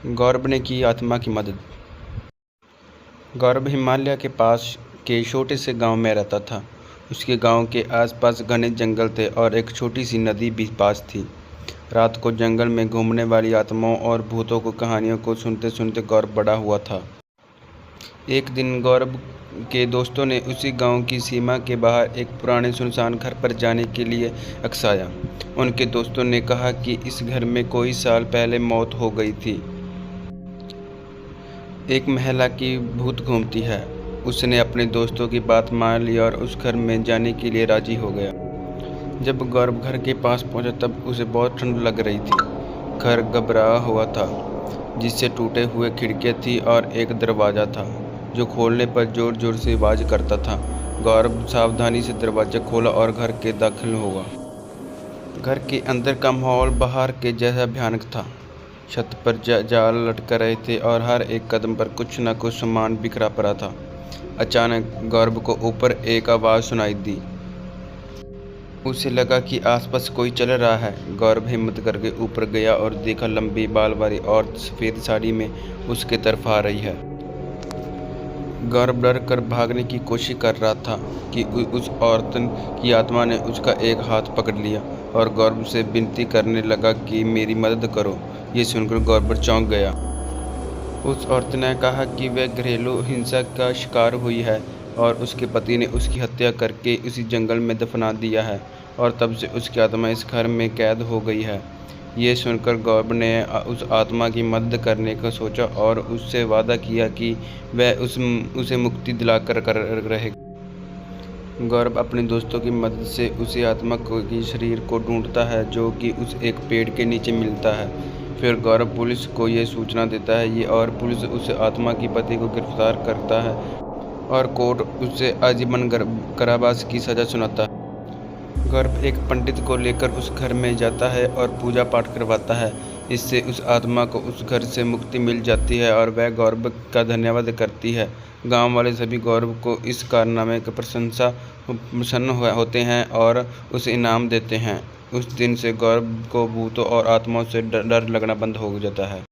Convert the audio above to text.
गौरव ने की आत्मा की मदद। गौरव हिमालय के पास के छोटे से गांव में रहता था। उसके गांव के आसपास घने जंगल थे और एक छोटी सी नदी भी पास थी। रात को जंगल में घूमने वाली आत्माओं और भूतों को कहानियों को सुनते सुनते गौरव बड़ा हुआ था। एक दिन गौरव के दोस्तों ने उसी गांव की सीमा के बाहर एक पुराने सुनसान घर पर जाने के लिए अकसाया। उनके दोस्तों ने कहा कि इस घर में कोई साल पहले मौत हो गई थी। एक महिला की भूत घूमती है। उसने अपने दोस्तों की बात मान ली और उस घर में जाने के लिए राजी हो गया। जब गौरव घर के पास पहुंचा तब उसे बहुत ठंड लग रही थी। घर घबराया हुआ था, जिससे टूटे हुए खिड़कियां थी और एक दरवाज़ा था जो खोलने पर ज़ोर ज़ोर से आवाज़ करता था। गौरव सावधानी से दरवाज़ा खोला और घर के दाखिल हुआ। घर के अंदर का माहौल बाहर के जैसा भयानक था। छत पर जाल लटक रहे थे और हर एक कदम पर कुछ न कुछ सामान बिखरा पड़ा था। अचानक गौरव को ऊपर एक आवाज़ सुनाई दी। उसे लगा कि आसपास कोई चल रहा है। गौरव हिम्मत करके ऊपर गया और देखा लंबी बाल वाली औरत सफ़ेद साड़ी में उसके तरफ आ रही है। गौरव डर कर भागने की कोशिश कर रहा था कि उस औरत की आत्मा ने उसका एक हाथ पकड़ लिया और गौरव से विनती करने लगा कि मेरी मदद करो। ये सुनकर गौरव चौंक गया। उस औरत ने कहा कि वह घरेलू हिंसा का शिकार हुई है और उसके पति ने उसकी हत्या करके उसी जंगल में दफना दिया है और तब से उसकी आत्मा इस घर में कैद हो गई है। ये सुनकर गौरव ने उस आत्मा की मदद करने का सोचा और उससे वादा किया कि वह उसे मुक्ति दिलाकर रहेगा। गौरव अपने दोस्तों की मदद से उसी आत्मा की शरीर को ढूंढता है जो कि उस एक पेड़ के नीचे मिलता है। फिर गौरव पुलिस को ये सूचना देता है और पुलिस उस आत्मा की पति को गिरफ्तार करता है और कोर्ट उसे आजीवन कारावास की सज़ा सुनाता है। गौरव एक पंडित को लेकर उस घर में जाता है और पूजा पाठ करवाता है। इससे उस आत्मा को उस घर से मुक्ति मिल जाती है और वह गौरव का धन्यवाद करती है। गांव वाले सभी गौरव को इस कारनामे की प्रसन्न होते हैं और उसे इनाम देते हैं। उस दिन से गौरव को भूतों और आत्माओं से डर लगना बंद हो जाता है।